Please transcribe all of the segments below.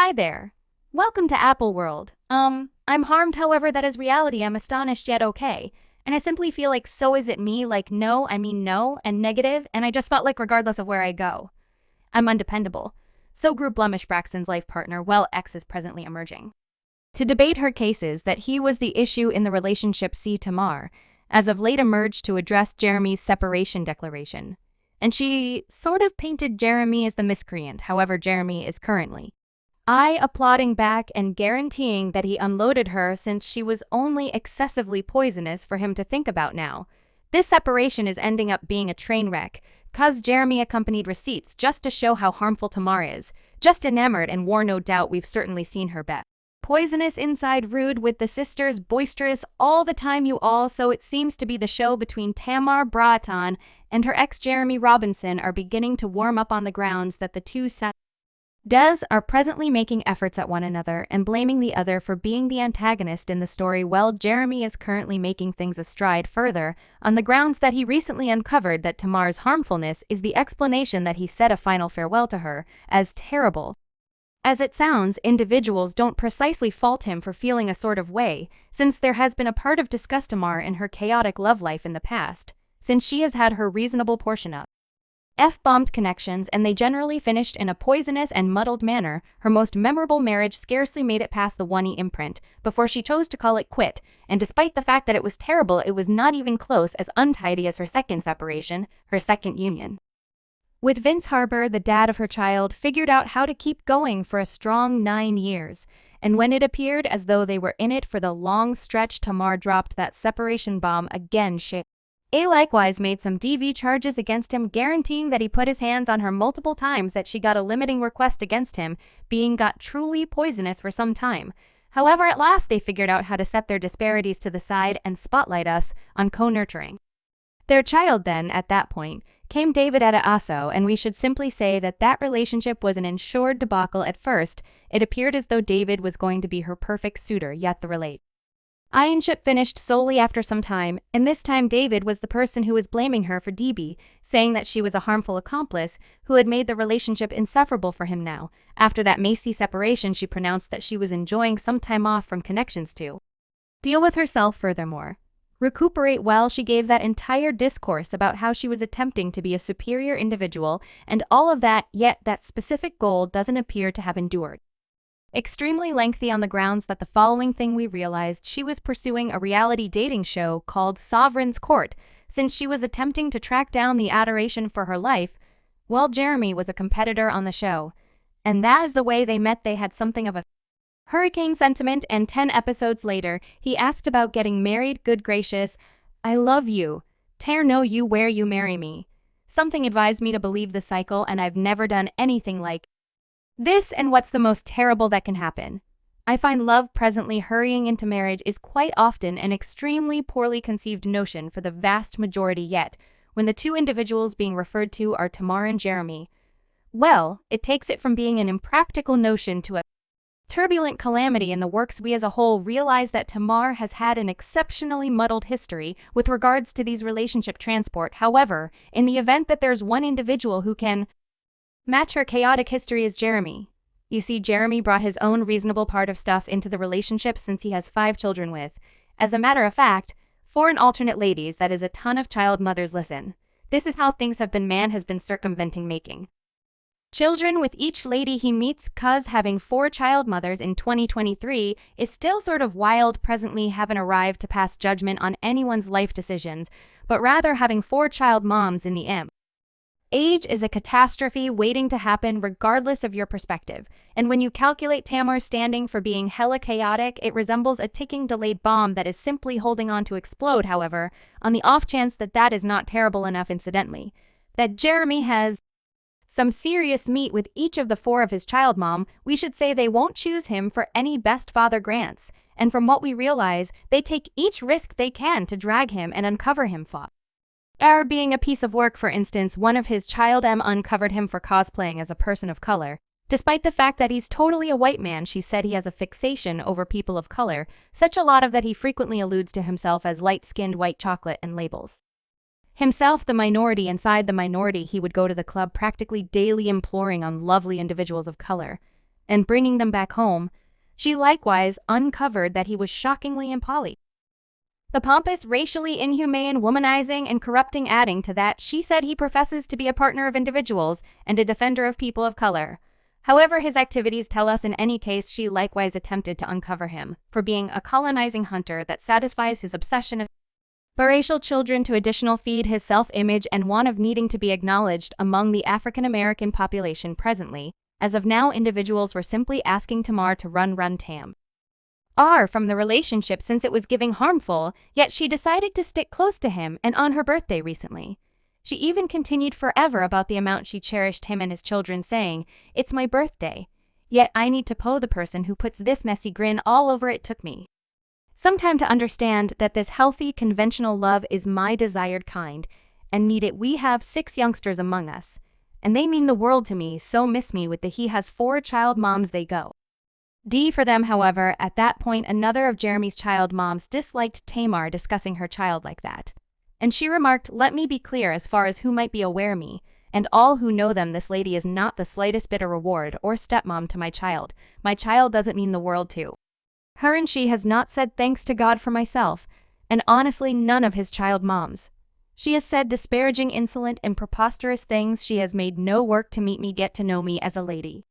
Hi there. Welcome to Apple World. I'm harmed, however, that is reality. I'm astonished yet okay. And I simply feel like so is it me, like no, I mean no, and negative, and I just felt like regardless of where I go, I'm undependable. So grew Blemish Braxton's life partner, well, X is presently emerging. To debate her cases that he was the issue in the relationship, see Tamar, as of late emerged to address Jeremy's separation declaration. And she sort of painted Jeremy as the miscreant, however Jeremy is currently applauding back and guaranteeing that he unloaded her since she was only excessively poisonous for him to think about now. This separation is ending up being a train wreck, cause Jeremy accompanied receipts just to show how harmful Tamar is. Just enamored and war, no doubt we've certainly seen her bet. Poisonous inside, rude with the sisters, boisterous all the time you all, so it seems to be the show between Tamar Braxton and her ex Jeremy Robinson are beginning to warm up on the grounds that the two Des are presently making efforts at one another and blaming the other for being the antagonist in the story. Well, Jeremy is currently making things a stride further on the grounds that he recently uncovered that Tamar's harmfulness is the explanation that he said a final farewell to her. As terrible as it sounds, individuals don't precisely fault him for feeling a sort of way, since there has been a part of disgust Tamar in her chaotic love life in the past, since she has had her reasonable portion of F-bombed connections, and they generally finished in a poisonous and muddled manner. Her most memorable marriage scarcely made it past the 1E imprint before she chose to call it quit, and despite the fact that it was terrible, it was not even close as untidy as her second separation, her second union. With Vince Harbour, the dad of her child, figured out how to keep going for a strong 9 years, and when it appeared as though they were in it for the long stretch, Tamar dropped that separation bomb again. A likewise made some DV charges against him, guaranteeing that he put his hands on her multiple times, that she got a limiting request against him, being got truly poisonous for some time. However, at last they figured out how to set their disparities to the side and spotlight us on co-nurturing their child. Then, at that point, came David Aso, and we should simply say that that relationship was an ensured debacle. At first, it appeared as though David was going to be her perfect suitor, yet the relationship finished solely after some time, and this time David was the person who was blaming her for DB, saying that she was a harmful accomplice who had made the relationship insufferable for him. Now, after that messy separation, she pronounced that she was enjoying some time off from connections to deal with herself, furthermore recuperate. Well, she gave that entire discourse about how she was attempting to be a superior individual and all of that, yet that specific goal doesn't appear to have endured. Extremely lengthy on the grounds that the following thing we realized: she was pursuing a reality dating show called Sovereign's Court, since she was attempting to track down the adoration for her life. Well, Jeremy was a competitor on the show, and that is the way they met. They had something of a hurricane sentiment, and 10 episodes later, he asked about getting married. Good gracious, I love you. Tear know you where you marry me. Something advised me to believe the cycle, and I've never done anything like this. And what's the most terrible that can happen? I find love presently hurrying into marriage is quite often an extremely poorly conceived notion for the vast majority, yet when the two individuals being referred to are Tamar and Jeremy, well, it takes it from being an impractical notion to a turbulent calamity in the works. We as a whole realize that Tamar has had an exceptionally muddled history with regards to these relationship transport. However, in the event that there's one individual who can match her chaotic history, is Jeremy. You see, Jeremy brought his own reasonable part of stuff into the relationship since he has 5 children with, as a matter of fact, 4 in alternate ladies. That is a ton of child mothers. Listen, this is how things have been. Man has been circumventing making children with each lady he meets, cause having 4 child mothers in 2023 is still sort of wild. Presently haven't arrived to pass judgment on anyone's life decisions, but rather having 4 child moms in the age is a catastrophe waiting to happen regardless of your perspective. And when you calculate Tamar's standing for being hella chaotic, it resembles a ticking delayed bomb that is simply holding on to explode. However, on the off chance that that is not terrible enough, incidentally, that Jeremy has some serious meat with each of the 4 of his child mom, we should say they won't choose him for any best father grants, and from what we realize, they take each risk they can to drag him and uncover him for being a piece of work. For instance, one of his child uncovered him for cosplaying as a person of color. Despite the fact that he's totally a white man, she said he has a fixation over people of color, such a lot of that he frequently alludes to himself as light-skinned white chocolate and labels himself the minority inside the minority. He would go to the club practically daily imploring on lovely individuals of color and bringing them back home. She likewise uncovered that he was shockingly impoly. The pompous, racially inhumane, womanizing, and corrupting. Adding to that, she said he professes to be a partner of individuals and a defender of people of color. However, his activities tell us in any case she likewise attempted to uncover him for being a colonizing hunter that satisfies his obsession of biracial children to additional feed his self-image and want of needing to be acknowledged among the African American population presently. As of now, individuals were simply asking Tamar to run Tam R from the relationship since it was giving harmful, yet she decided to stick close to him, and on her birthday recently, she even continued forever about the amount she cherished him and his children, saying, "It's my birthday, yet I need to po the person who puts this messy grin all over it. Took me some time to understand that this healthy, conventional love is my desired kind, and need it. We have 6 youngsters among us, and they mean the world to me, so miss me with the he has 4 child moms they go. D for them." However, at that point, another of Jeremy's child moms disliked Tamar discussing her child like that. And she remarked, "Let me be clear as far as who might be aware me, and all who know them, this lady is not the slightest bit a reward or stepmom to my child. My child doesn't mean the world to her, and she has not said thanks to God for myself, and honestly none of his child moms. She has said disparaging, insolent, and preposterous things. She has made no work to meet me, get to know me as a lady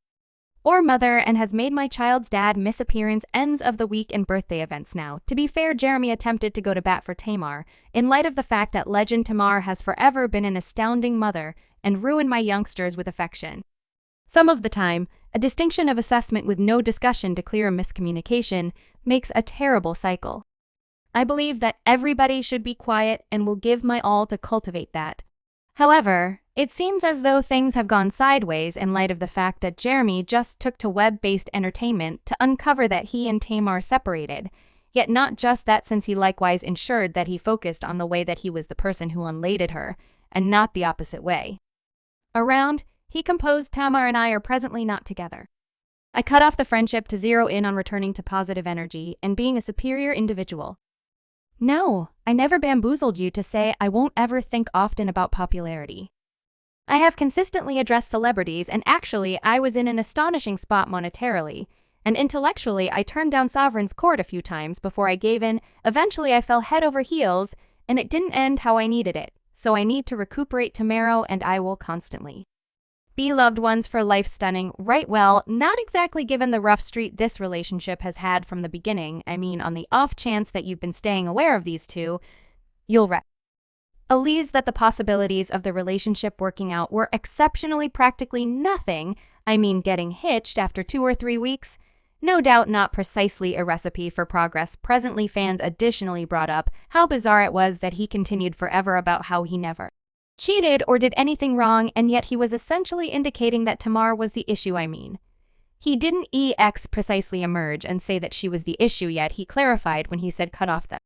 or mother, and has made my child's dad miss appearance ends of the week and birthday events." Now, to be fair, Jeremy attempted to go to bat for Tamar, in light of the fact that legend Tamar has forever been an astounding mother and ruined my youngsters with affection. Some of the time, a distinction of assessment with no discussion to clear a miscommunication makes a terrible cycle. I believe that everybody should be quiet and will give my all to cultivate that. However, it seems as though things have gone sideways in light of the fact that Jeremy just took to web-based entertainment to uncover that he and Tamar separated. Yet not just that, since he likewise ensured that he focused on the way that he was the person who unladed her, and not the opposite way around. He composed, "Tamar and I are presently not together. I cut off the friendship to zero in on returning to positive energy and being a superior individual. No, I never bamboozled you to say I won't ever think often about popularity. I have consistently addressed celebrities, and actually I was in an astonishing spot monetarily, and intellectually I turned down Sovereign's Court a few times before I gave in. Eventually I fell head over heels, and it didn't end how I needed it, so I need to recuperate tomorrow, and I will constantly be loved ones for life." Stunning, right? Well, not exactly, given the rough street this relationship has had from the beginning. I mean, on the off chance that you've been staying aware of these two, you'll realize that the possibilities of the relationship working out were exceptionally practically nothing. I mean, getting hitched after 2 or 3 weeks? No doubt not precisely a recipe for progress. Presently, fans additionally brought up how bizarre it was that he continued forever about how he never cheated or did anything wrong, and yet he was essentially indicating that Tamar was the issue. I mean, he didn't precisely emerge and say that she was the issue, yet he clarified when he said cut off the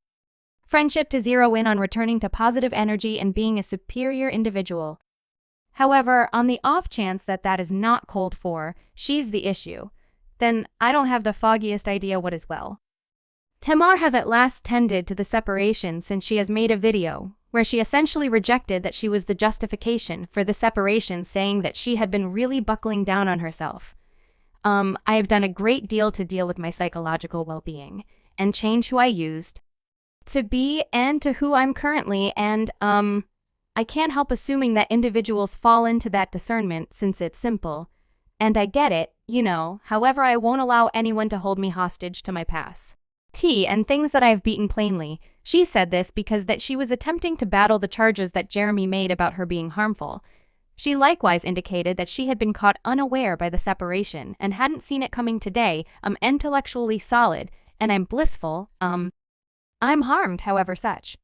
friendship to zero in on returning to positive energy and being a superior individual. However, on the off chance that that is not called for, she's the issue, then I don't have the foggiest idea what is. Well, Tamar has at last tended to the separation since she has made a video where she essentially rejected that she was the justification for the separation, saying that she had been really buckling down on herself. I have done a great deal to deal with my psychological well-being and change who I used to be and to who I'm currently, and I can't help assuming that individuals fall into that discernment since it's simple, and I get it, you know. However, I won't allow anyone to hold me hostage to my past and things that I have beaten plainly." She said this because that she was attempting to battle the charges that Jeremy made about her being harmful. She likewise indicated that she had been caught unaware by the separation and hadn't seen it coming today. I'm intellectually solid, and I'm blissful. I'm harmed, however, such